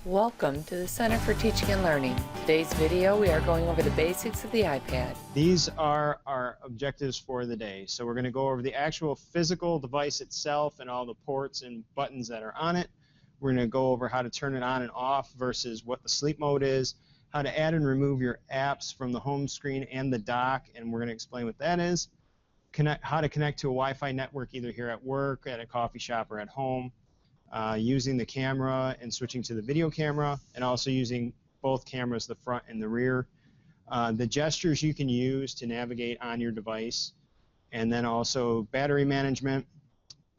Welcome to the Center for Teaching and Learning. Today's video, we are going over the basics of the iPad. These are our objectives for the day. So we're going to go over the actual physical device itself and all the ports and buttons that are on it. We're going to go over how to turn it on and off versus what the sleep mode is, how to add and remove your apps from the home screen and the dock, and we're going to explain what that is, how to connect to a Wi-Fi network either here at work, at a coffee shop, or at home, using the camera and switching to the video camera, and also using both cameras, the front and the rear. The gestures you can use to navigate on your device, and then also battery management.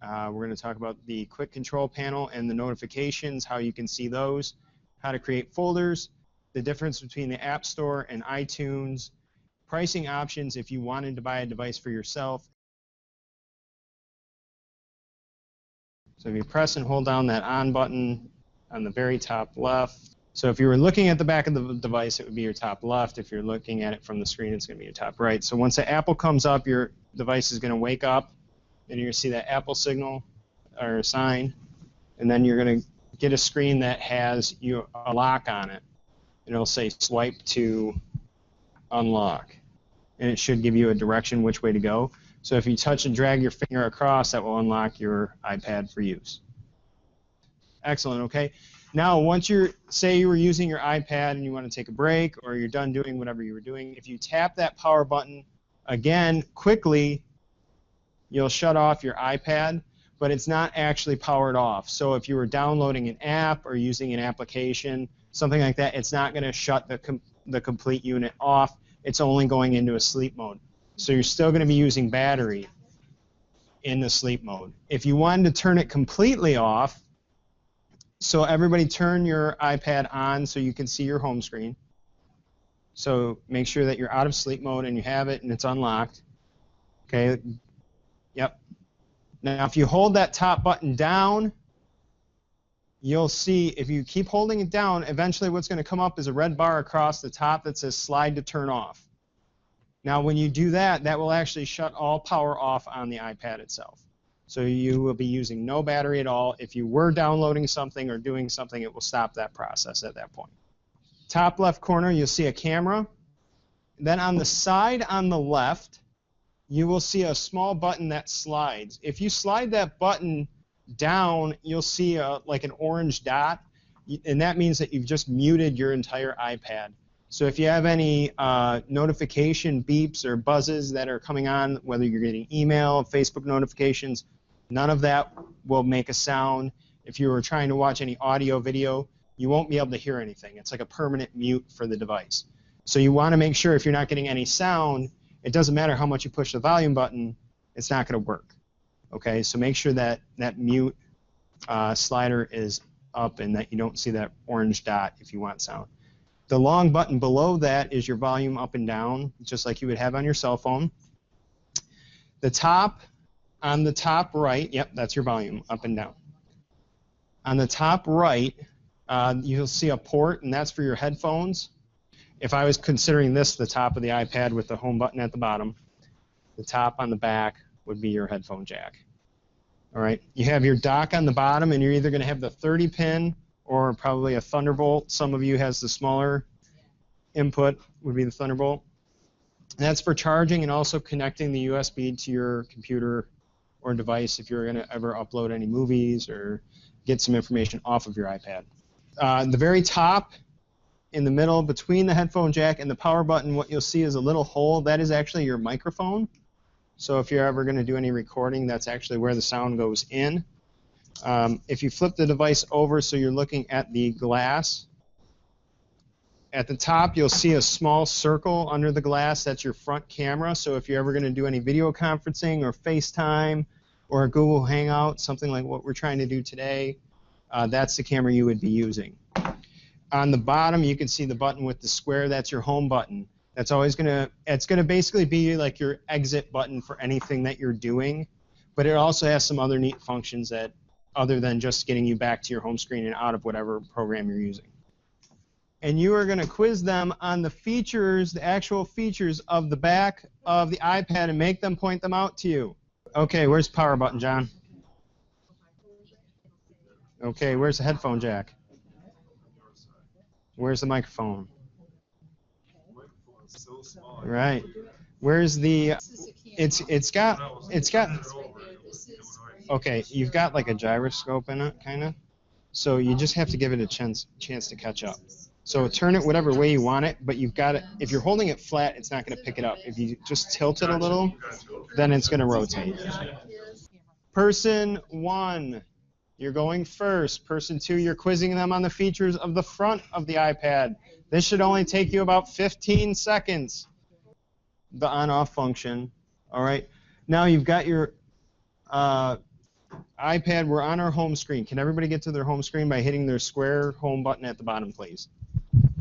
We're going to talk about the quick control panel and the notifications, how you can see those, how to create folders, the difference between the App Store and iTunes, pricing options if you wanted to buy a device for yourself. So if you press and hold down that on button on the very top left. So if you were looking at the back of the device, it would be your top left. If you're looking at it from the screen, it's going to be your top right. So once the Apple comes up, your device is going to wake up, and you're going to see that Apple signal or sign, and then you're going to get a screen that has a lock on it. It'll say swipe to unlock, and it should give you a direction which way to go. So if you touch and drag your finger across, that will unlock your iPad for use. Excellent, okay. Now, once say you were using your iPad and you want to take a break, or you're done doing whatever you were doing, if you tap that power button again quickly, you'll shut off your iPad, but it's not actually powered off. So if you were downloading an app or using an application, something like that, it's not going to shut the complete unit off. It's only going into a sleep mode. So you're still going to be using battery in the sleep mode. If you wanted to turn it completely off, so everybody turn your iPad on so you can see your home screen. So make sure that you're out of sleep mode and you have it and it's unlocked. Okay. Yep. Now if you hold that top button down, you'll see if you keep holding it down, eventually what's going to come up is a red bar across the top that says slide to turn off. Now when you do that, that will actually shut all power off on the iPad itself. So you will be using no battery at all. If you were downloading something or doing something, it will stop that process at that point. Top left corner, you'll see a camera. Then on the side on the left, you will see a small button that slides. If you slide that button down, you'll see like an orange dot, and that means that you've just muted your entire iPad. So if you have any notification beeps or buzzes that are coming on, whether you're getting email, Facebook notifications, none of that will make a sound. If you were trying to watch any audio, video, you won't be able to hear anything. It's like a permanent mute for the device. So you want to make sure if you're not getting any sound, it doesn't matter how much you push the volume button, it's not going to work. Okay, so make sure that that mute slider is up and that you don't see that orange dot if you want sound. The long button below that is your volume up and down, just like you would have on your cell phone. On the top right, yep, that's your volume, up and down. On the top right, you'll see a port, and that's for your headphones. If I was considering this the top of the iPad with the home button at the bottom, the top on the back would be your headphone jack. All right, you have your dock on the bottom, and you're either going to have the 30-pin or probably a Thunderbolt. Some of you has the smaller input, would be the Thunderbolt. And that's for charging and also connecting the USB to your computer or device if you're going to ever upload any movies or get some information off of your iPad. The very top, in the middle, between the headphone jack and the power button, what you'll see is a little hole. That is actually your microphone. So if you're ever going to do any recording, that's actually where the sound goes in. If you flip the device over so you're looking at the glass, at the top you'll see a small circle under the glass. That's your front camera. So if you're ever going to do any video conferencing or FaceTime or a Google Hangout, something like what we're trying to do today, that's the camera you would be using. On the bottom you can see the button with the square. That's your home button. That's always it's going to basically be like your exit button for anything that you're doing, but it also has some other neat functions that other than just getting you back to your home screen and out of whatever program you're using. And you are going to quiz them on the features, the actual features of the back of the iPad and make them point them out to you. Okay, where's the power button, John? Okay, where's the headphone jack? Where's the microphone? Right. Where's the? It's got. Okay, you've got like a gyroscope in it, kind of. So you just have to give it a chance to catch up. So turn it whatever way you want it, but you've got it. If you're holding it flat, it's not going to pick it up. If you just tilt it a little, then it's going to rotate. Person 1, you're going first. Person 2, you're quizzing them on the features of the front of the iPad. This should only take you about 15 seconds. The on-off function. All right. Now you've got your iPad. We're on our home screen. Can everybody get to their home screen by hitting their square home button at the bottom, please?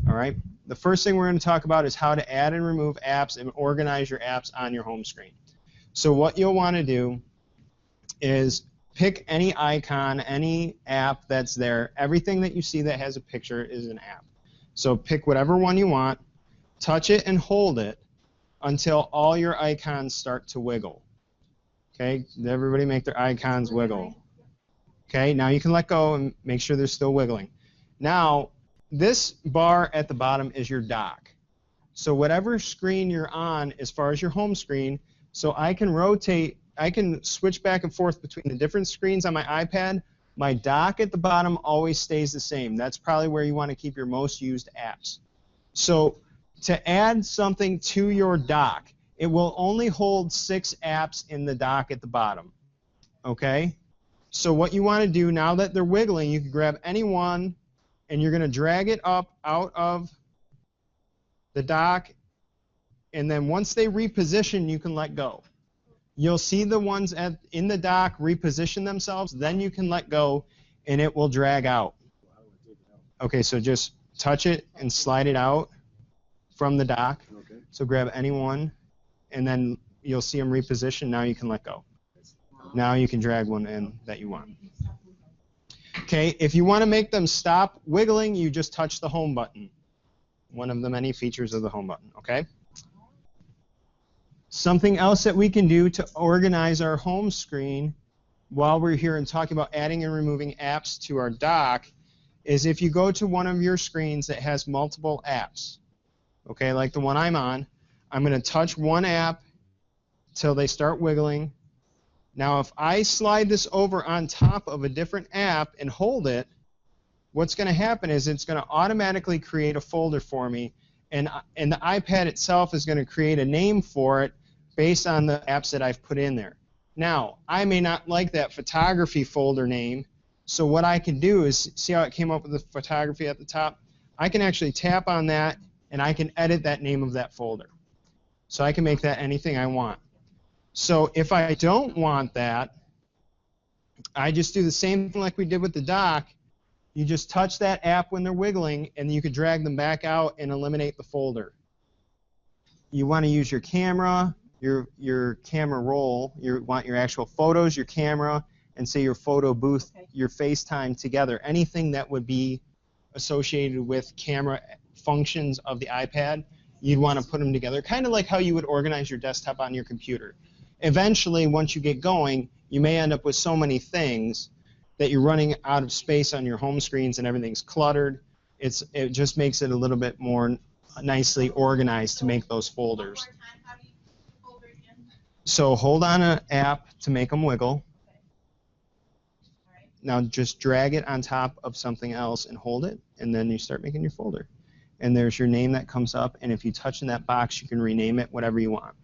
All right. The first thing we're going to talk about is how to add and remove apps and organize your apps on your home screen. So what you'll want to do is pick any icon, any app that's there. Everything that you see that has a picture is an app. So pick whatever one you want, touch it and hold it until all your icons start to wiggle. Okay, everybody make their icons wiggle. Okay, now you can let go and make sure they're still wiggling. Now, this bar at the bottom is your dock. So whatever screen you're on as far as your home screen, so I can rotate, I can switch back and forth between the different screens on my iPad. My dock at the bottom always stays the same. That's probably where you want to keep your most used apps. So to add something to your dock, it will only hold 6 apps in the dock at the bottom. Okay? So what you want to do, now that they're wiggling, you can grab any one and you're going to drag it up out of the dock, and then once they reposition, you can let go. You'll see the ones in the dock reposition themselves, then you can let go and it will drag out. Okay, so just touch it and slide it out from the dock. Okay. So grab any one and then you'll see them reposition. Now you can let go. Now you can drag one in that you want. Okay, if you want to make them stop wiggling, you just touch the home button. One of the many features of the home button, okay? Something else that we can do to organize our home screen while we're here and talking about adding and removing apps to our dock is if you go to one of your screens that has multiple apps, okay, like the one I'm on, I'm going to touch one app till they start wiggling. Now if I slide this over on top of a different app and hold it, what's going to happen is it's going to automatically create a folder for me, and the iPad itself is going to create a name for it based on the apps that I've put in there. Now, I may not like that photography folder name, so what I can do is, see how it came up with the photography at the top? I can actually tap on that, and I can edit that name of that folder. So I can make that anything I want. So if I don't want that, I just do the same thing like we did with the dock. You just touch that app when they're wiggling, and you can drag them back out and eliminate the folder. You want to use your camera, your camera roll. You want your actual photos, your camera, and say your photo booth, your FaceTime together. Anything that would be associated with camera functions of the iPad, you'd want to put them together, kind of like how you would organize your desktop on your computer. Eventually, once you get going, you may end up with so many things that you're running out of space on your home screens and everything's cluttered. It just makes it a little bit more nicely organized to make those folders. So hold on an app to make them wiggle. Now just drag it on top of something else and hold it, and then you start making your folder. And there's your name that comes up, and if you touch in that box, you can rename it whatever you want.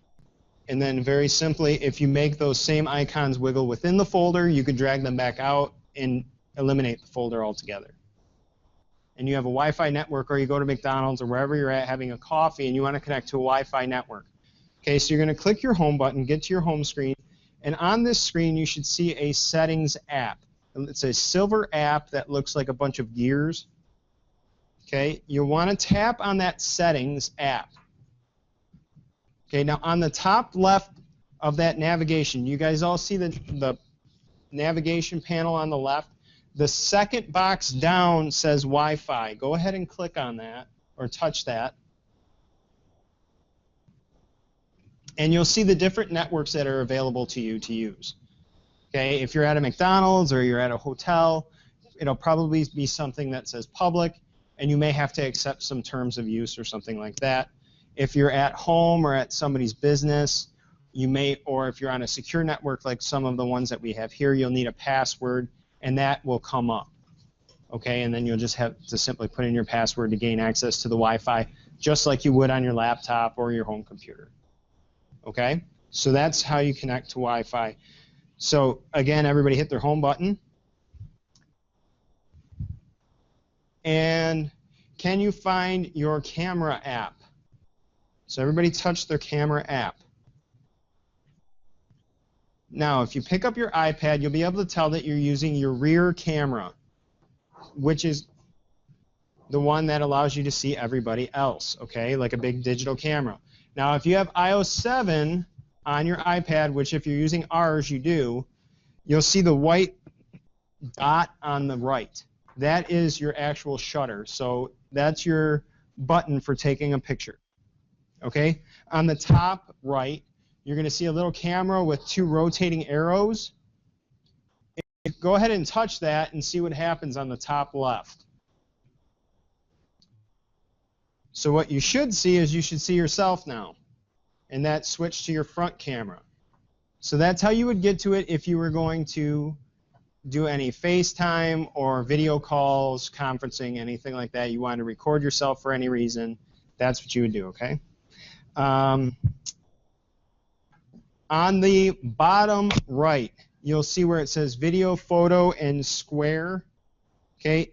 And then very simply, if you make those same icons wiggle within the folder, you can drag them back out and eliminate the folder altogether. And you have a Wi-Fi network, or you go to McDonald's or wherever you're at having a coffee and you want to connect to a Wi-Fi network. Okay, so you're going to click your home button, get to your home screen, and on this screen you should see a settings app. It's a silver app that looks like a bunch of gears. Okay, you want to tap on that settings app. Okay, now on the top left of that navigation, you guys all see the navigation panel on the left. The second box down says Wi-Fi. Go ahead and click on that or touch that. And you'll see the different networks that are available to you to use. Okay, if you're at a McDonald's or you're at a hotel, it'll probably be something that says public, and you may have to accept some terms of use or something like that. If you're at home or at somebody's business, you may, or if you're on a secure network like some of the ones that we have here, you'll need a password, and that will come up. Okay, and then you'll just have to simply put in your password to gain access to the Wi-Fi, just like you would on your laptop or your home computer. Okay, so that's how you connect to Wi-Fi. So again, everybody hit their home button. And can you find your camera app? So everybody touch their camera app. Now, if you pick up your iPad, you'll be able to tell that you're using your rear camera, which is the one that allows you to see everybody else, okay, like a big digital camera. Now, if you have iOS 7 on your iPad, which if you're using ours, you do, you'll see the white dot on the right. That is your actual shutter. So that's your button for taking a picture. Okay? On the top right, you're going to see a little camera with two rotating arrows. Go ahead and touch that and see what happens on the top left. So what you should see is you should see yourself now. And that switched to your front camera. So that's how you would get to it if you were going to do any FaceTime or video calls, conferencing, anything like that. You want to record yourself for any reason, that's what you would do, okay? On the bottom right, you'll see where it says video, photo, and square. Okay,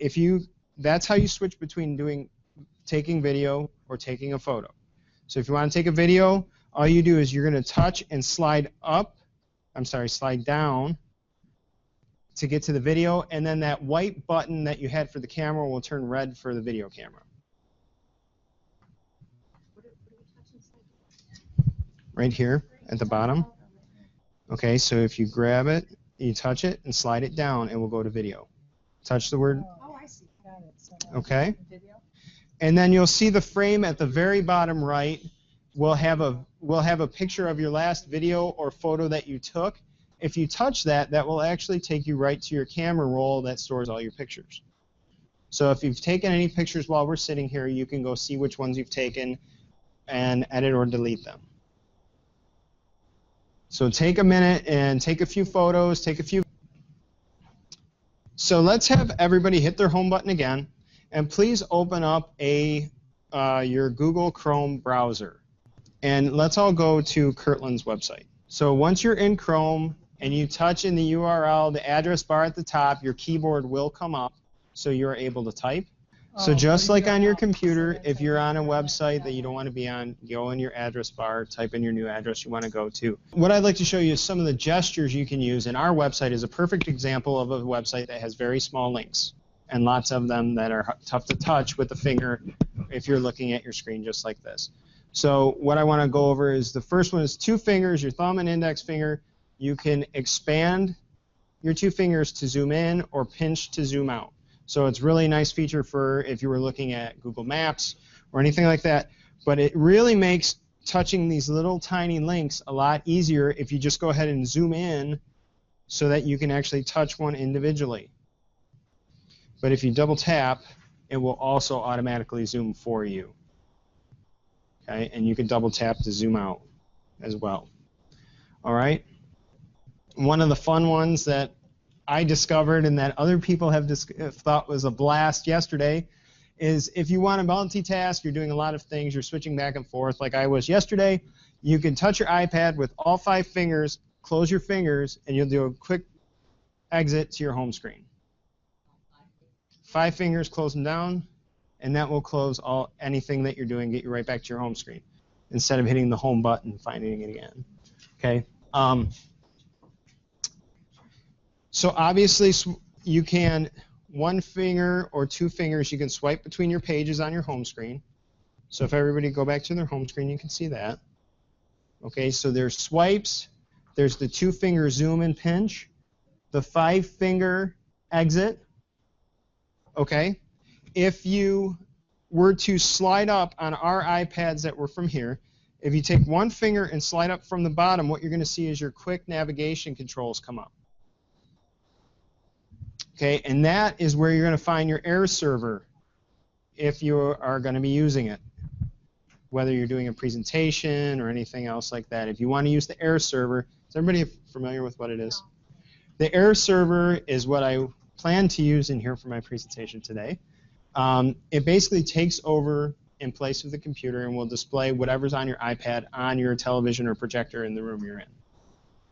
that's how you switch between taking video or taking a photo. So if you want to take a video, all you do is you're going to touch and slide down to get to the video, and then that white button that you had for the camera will turn red for the video camera. Right here at the bottom. Okay, so if you grab it, you touch it and slide it down, it will go to video. Touch the word. Oh, I see. Got it. So okay. Video. And then you'll see the frame at the very bottom right will have a picture of your last video or photo that you took. If you touch that, that will actually take you right to your camera roll that stores all your pictures. So if you've taken any pictures while we're sitting here, you can go see which ones you've taken and edit or delete them. So take a minute and take a few photos, So let's have everybody hit their home button again, and please open up your Google Chrome browser. And let's all go to Kirtland's website. So once you're in Chrome and you touch in the URL, the address bar at the top, your keyboard will come up so you're able to type. So just like on your computer, if you're on a website that you don't want to be on, go in your address bar, type in your new address you want to go to. What I'd like to show you is some of the gestures you can use, and our website is a perfect example of a website that has very small links, and lots of them that are tough to touch with the finger if you're looking at your screen just like this. So what I want to go over is the first one is two fingers, your thumb and index finger. You can expand your two fingers to zoom in or pinch to zoom out. So it's really a nice feature for if you were looking at Google Maps or anything like that. But it really makes touching these little tiny links a lot easier if you just go ahead and zoom in so that you can actually touch one individually. But if you double tap, it will also automatically zoom for you. Okay, and you can double tap to zoom out as well. All right. One of the fun ones that I discovered and that other people have thought was a blast yesterday is if you want to multitask, you're doing a lot of things, you're switching back and forth like I was yesterday, you can touch your iPad with all 5 fingers, close your fingers, and you'll do a quick exit to your home screen. 5 fingers, close them down, and that will close anything that you're doing, get you right back to your home screen instead of hitting the home button and finding it again. Okay. So obviously you can, 1 finger or 2 fingers, you can swipe between your pages on your home screen. So if everybody go back to their home screen, you can see that. Okay, so there's swipes, there's the 2-finger zoom and pinch, the 5-finger exit. Okay, if you were to slide up on our iPads that were from here, if you take 1 finger and slide up from the bottom, what you're going to see is your quick navigation controls come up. Okay, and that is where you're going to find your air server if you are going to be using it, whether you're doing a presentation or anything else like that. If you want to use the air server, is everybody familiar with what it is? The air server is what I plan to use in here for my presentation today. It basically takes over in place of the computer and will display whatever's on your iPad on your television or projector in the room you're in.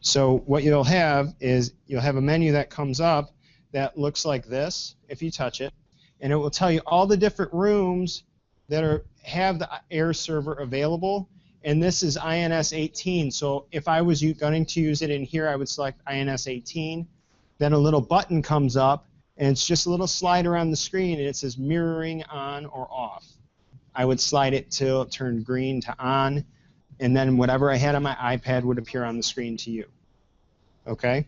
So what you'll have is you'll have a menu that comes up that looks like this if you touch it, and it will tell you all the different rooms that have the air server available, and this is INS 18. So if I was going to use it in here, I would select INS 18. Then a little button comes up, and it's just a little slider on the screen, and it says mirroring on or off. I would slide it till it turned green to on, and then whatever I had on my iPad would appear on the screen to you. Okay?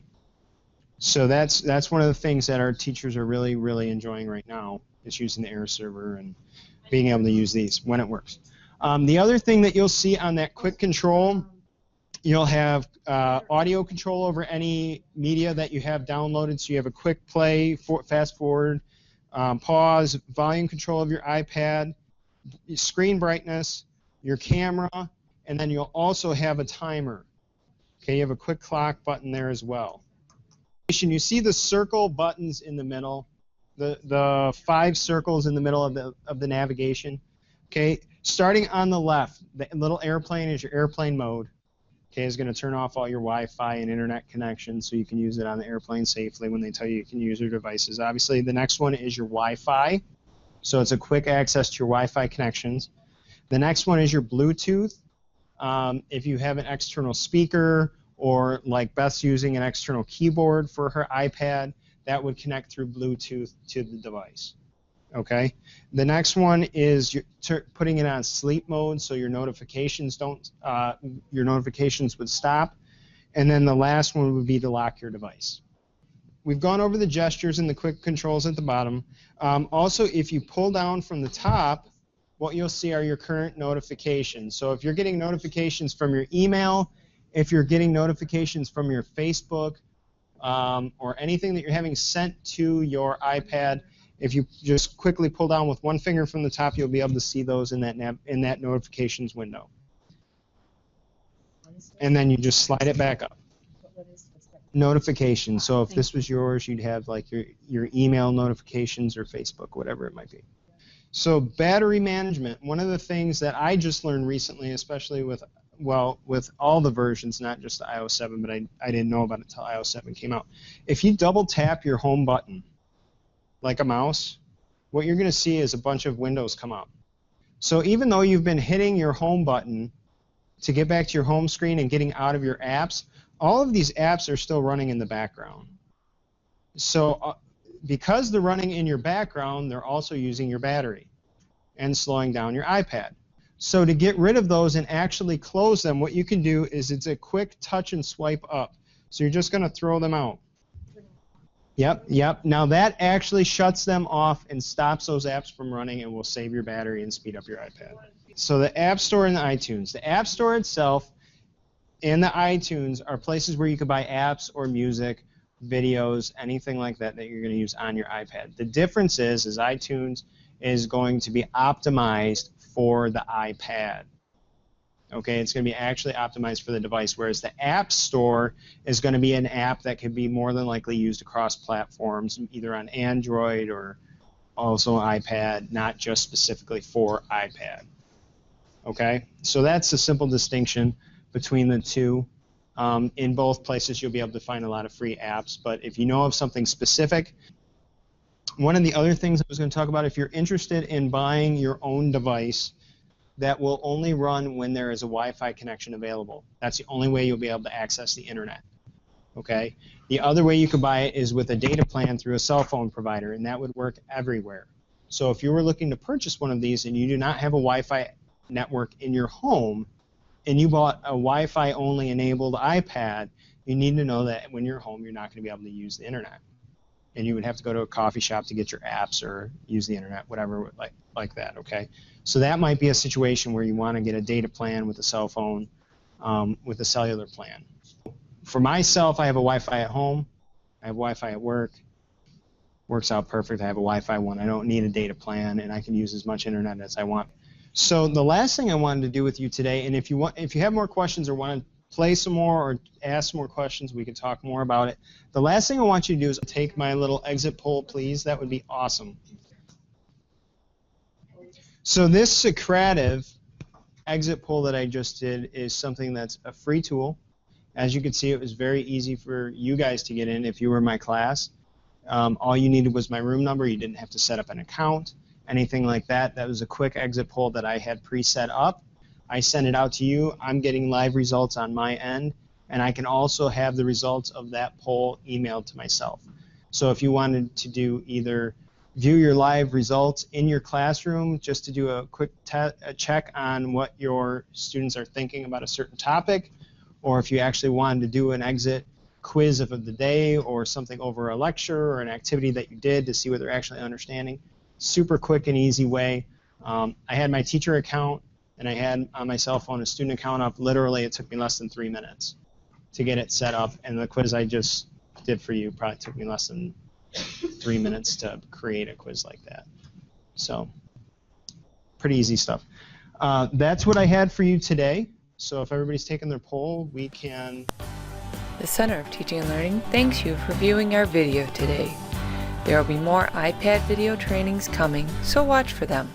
So that's one of the things that our teachers are really, really enjoying right now, is using the air server and being able to use these when it works. The other thing that you'll see on that quick control, you'll have audio control over any media that you have downloaded. So you have a quick play, fast forward, pause, volume control of your iPad, screen brightness, your camera, and then you'll also have a timer. Okay, you have a quick clock button there as well. You see the circle buttons in the middle, the 5 circles in the middle of the navigation. Okay, starting on the left, the little airplane is your airplane mode. Okay, it's going to turn off all your Wi-Fi and internet connections so you can use it on the airplane safely when they tell you can use your devices. Obviously, the next one is your Wi-Fi. So it's a quick access to your Wi-Fi connections. The next one is your Bluetooth. If you have an external speaker, or like Beth's using an external keyboard for her iPad, that would connect through Bluetooth to the device. Okay. The next one is putting it on sleep mode, so your notifications would stop. And then the last one would be to lock your device. We've gone over the gestures and the quick controls at the bottom. Also, if you pull down from the top, what you'll see are your current notifications. So if you're getting notifications from your email, if you're getting notifications from your Facebook, or anything that you're having sent to your iPad, if you just quickly pull down with one finger from the top, you'll be able to see those in that notifications window. And then you just slide it back up. Notifications. So if this was yours, you'd have like your email notifications or Facebook, whatever it might be. So battery management. One of the things that I just learned recently, especially with all the versions, not just the iOS 7, but I didn't know about it until iOS 7 came out. If you double tap your home button like a mouse, what you're going to see is a bunch of windows come up. So even though you've been hitting your home button to get back to your home screen and getting out of your apps, all of these apps are still running in the background. So because they're running in your background, they're also using your battery and slowing down your iPad. So to get rid of those and actually close them, what you can do is it's a quick touch and swipe up. So you're just going to throw them out. Yep. Now that actually shuts them off and stops those apps from running and will save your battery and speed up your iPad. So the App Store and the iTunes. The App Store itself and the iTunes are places where you can buy apps or music, videos, anything like that that you're going to use on your iPad. The difference is iTunes is going to be optimized for the iPad. Okay, it's going to be actually optimized for the device, whereas the App Store is going to be an app that could be more than likely used across platforms, either on Android or also iPad, not just specifically for iPad. Okay, so that's a simple distinction between the two. In both places, you'll be able to find a lot of free apps, but if you know of something specific, one of the other things I was going to talk about, if you're interested in buying your own device that will only run when there is a Wi-Fi connection available. That's the only way you'll be able to access the internet. Okay? The other way you could buy it is with a data plan through a cell phone provider, and that would work everywhere. So if you were looking to purchase one of these and you do not have a Wi-Fi network in your home, and you bought a Wi-Fi only enabled iPad, you need to know that when you're home, you're not going to be able to use the internet. And you would have to go to a coffee shop to get your apps or use the internet, whatever like that, okay? So that might be a situation where you want to get a data plan with a cell phone, with a cellular plan. For myself, I have a Wi-Fi at home. I have Wi-Fi at work. Works out perfect. I have a Wi-Fi one. I don't need a data plan, and I can use as much internet as I want. So the last thing I wanted to do with you today, and if you have more questions or want to play some more or ask more questions, we can talk more about it. The last thing I want you to do is take my little exit poll, please. That would be awesome. So this Socrative exit poll that I just did is something that's a free tool. As you can see, it was very easy for you guys to get in if you were in my class. All you needed was my room number. You didn't have to set up an account, anything like that. That was a quick exit poll that I had pre-set up. I sent it out to you. I'm getting live results on my end, and I can also have the results of that poll emailed to myself. So if you wanted to do either view your live results in your classroom just to do a quick check on what your students are thinking about a certain topic, or if you actually wanted to do an exit quiz of the day or something over a lecture or an activity that you did to see what they're actually understanding, super quick and easy way. I had my teacher account and I had on my cell phone a student account up. Literally, it took me less than 3 minutes to get it set up, and the quiz I just did for you probably took me less than 3 minutes to create a quiz like that. So pretty easy stuff. That's what I had for you today. So if everybody's taken their poll, we can... The Center of Teaching and Learning thanks you for viewing our video today. There will be more iPad video trainings coming, so watch for them.